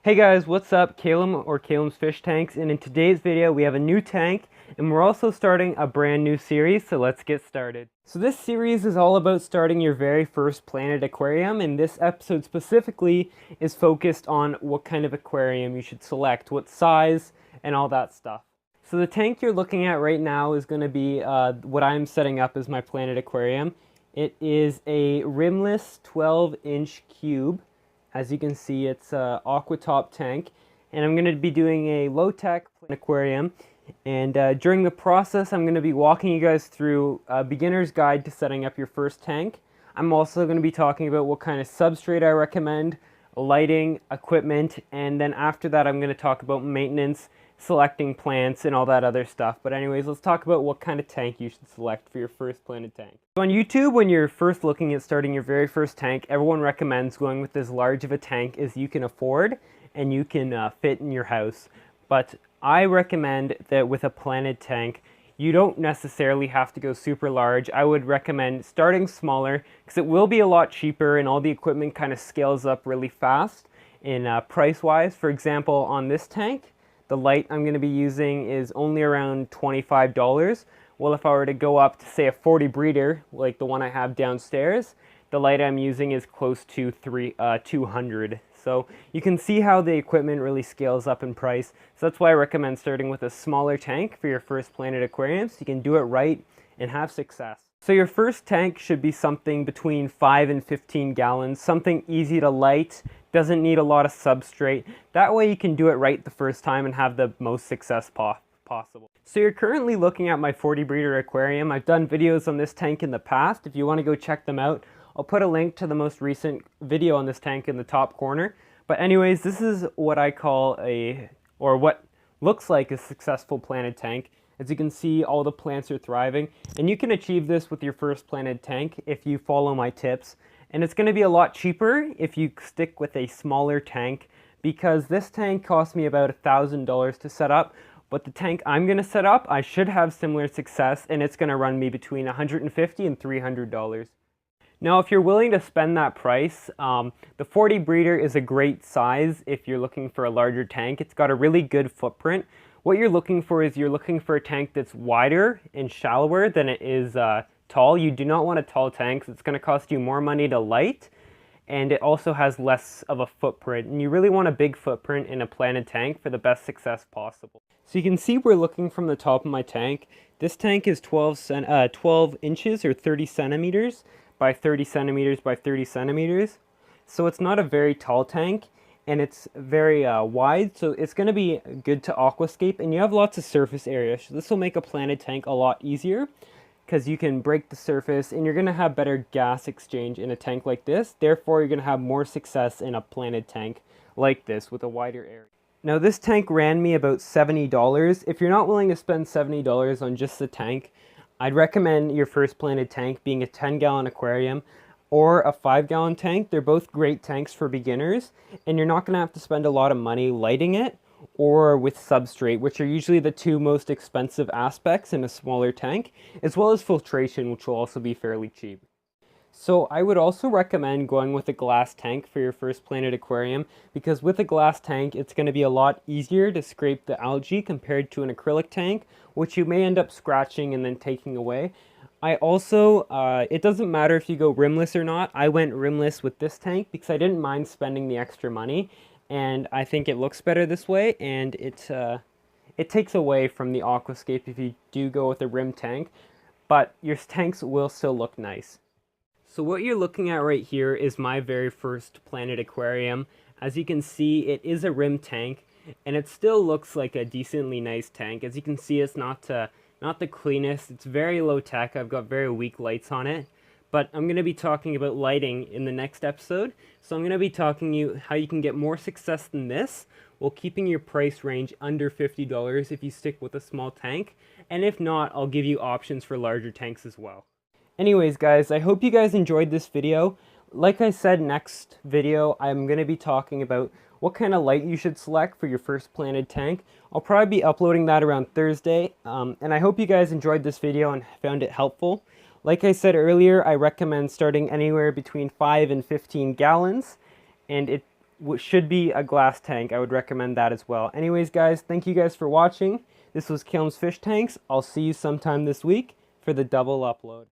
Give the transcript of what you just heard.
Hey guys, what's up? Calum or Calum's Fish Tanks, and in today's video we have a new tank and we're also starting a brand new series, so let's get started. So this series is all about starting your very first planted aquarium, and this episode specifically is focused on what kind of aquarium you should select, what size, and all that stuff. So the tank you're looking at right now is going to be what I'm setting up as my planted aquarium. It is a rimless 12-inch cube. As you can see, it's an aqua top tank, and I'm going to be doing a low-tech aquarium, and during the process I'm going to be walking you guys through a beginner's guide to setting up your first tank. I'm also going to be talking about what kind of substrate I recommend, lighting, equipment, and then after that I'm going to talk about maintenance, selecting plants, and all that other stuff. But anyways, let's talk about what kind of tank you should select for your first planted tank. So on YouTube, when you're first looking at starting your very first tank, everyone recommends going with as large of a tank as you can afford and you can fit in your house. But I recommend that with a planted tank, you don't necessarily have to go super large. I would recommend starting smaller because it will be a lot cheaper and all the equipment kind of scales up really fast in price-wise. For example, on this tank, the light I'm going to be using is only around $25. Well, if I were to go up to, say, a 40 breeder, like the one I have downstairs, the light I'm using is close to $200. So you can see how the equipment really scales up in price. So that's why I recommend starting with a smaller tank for your first planted aquarium, so you can do it right and have success. So your first tank should be something between 5 and 15 gallons, something easy to light, doesn't need a lot of substrate. That way you can do it right the first time and have the most success possible. So you're currently looking at my 40 breeder aquarium. I've done videos on this tank in the past. If you want to go check them out, I'll put a link to the most recent video on this tank in the top corner. But anyways, this is what I call what looks like a successful planted tank. As you can see, all the plants are thriving, and you can achieve this with your first planted tank if you follow my tips. And it's going to be a lot cheaper if you stick with a smaller tank, because this tank cost me about $1,000 to set up, but the tank I'm going to set up, I should have similar success, and it's going to run me between $150 and $300. Now, if you're willing to spend that price, the 40 breeder is a great size if you're looking for a larger tank. It's got a really good footprint. What you're looking for is you're looking for a tank that's wider and shallower than it is tall. You do not want a tall tank, so it's going to cost you more money to light, and it also has less of a footprint. And you really want a big footprint in a planted tank for the best success possible. So you can see we're looking from the top of my tank. This tank is 12 inches or 30 centimeters by 30 centimeters by 30 centimeters. So it's not a very tall tank, and it's very wide, so it's going to be good to aquascape, and you have lots of surface area. So this will make a planted tank a lot easier because you can break the surface, and you're going to have better gas exchange in a tank like this. Therefore, you're going to have more success in a planted tank like this with a wider area. Now, this tank ran me about $70. If you're not willing to spend $70 on just the tank, I'd recommend your first planted tank being a 10-gallon aquarium or a 5-gallon tank. They're both great tanks for beginners, and you're not going to have to spend a lot of money lighting it or with substrate, which are usually the two most expensive aspects in a smaller tank, as well as filtration, which will also be fairly cheap. So I would also recommend going with a glass tank for your first planted aquarium, because with a glass tank, it's going to be a lot easier to scrape the algae compared to an acrylic tank, which you may end up scratching and then taking away. I also, it doesn't matter if you go rimless or not. I went rimless with this tank because I didn't mind spending the extra money, and I think it looks better this way, and it takes away from the aquascape if you do go with a rim tank, but your tanks will still look nice. So what you're looking at right here is my very first planted aquarium. As you can see, it is a rim tank, and it still looks like a decently nice tank. As you can see, it's not the cleanest. It's very low tech. I've got very weak lights on it. But I'm going to be talking about lighting in the next episode. So I'm going to be talking to you how you can get more success than this while keeping your price range under $50 if you stick with a small tank. And if not, I'll give you options for larger tanks as well. Anyways, guys, I hope you guys enjoyed this video. Like I said, next video, I'm going to be talking about what kind of light you should select for your first planted tank. I'll probably be uploading that around Thursday, and I hope you guys enjoyed this video and found it helpful. Like I said earlier, I recommend starting anywhere between 5 and 15 gallons, and it should be a glass tank. I would recommend that as well. Anyways, guys, thank you guys for watching. This was Caleb's Fish Tanks. I'll see you sometime this week for the double upload.